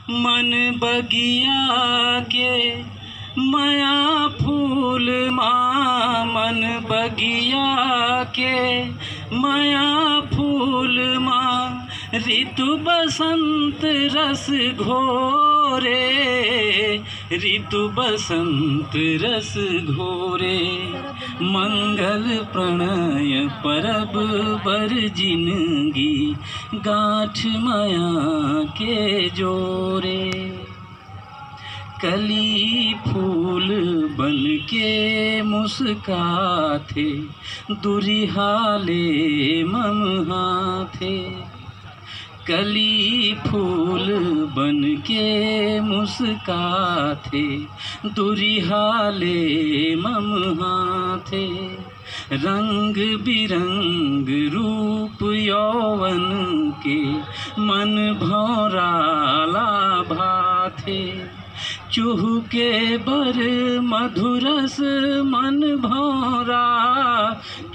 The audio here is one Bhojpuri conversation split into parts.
मन बगिया के माया फूल माँ, मन बगिया के माया फूल माँ, ऋतु बसंत रस घोरे, ऋतु बसंत रस घोरे। मंगल प्रणय परब बर जिनगी, गाँठ माया के जोरे। कली फूल बन के मुस्काथे, दुरिहाले मम हाथे। कली फूल बन के मुस्काथे, दुरिहाले मम हाथे। रंग बिरंग रूप यौवन के, मन भौराला भाथे। चुहके बर मधुरस मन भौरा,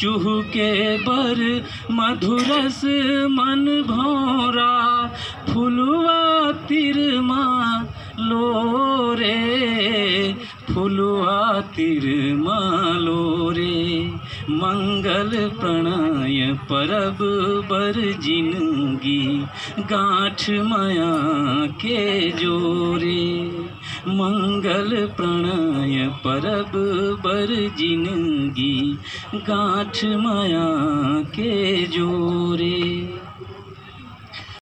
चुहके बर मधुरस मन भौरा। फुलवा तिरमा लोरे, फुलवा तिरमा लोरे। मंगल प्रणय परब बर जिनगी, गाँठ माया के जोरे। मंगल प्रणय परब बर जिनगी, गाँठ माया के जोरे।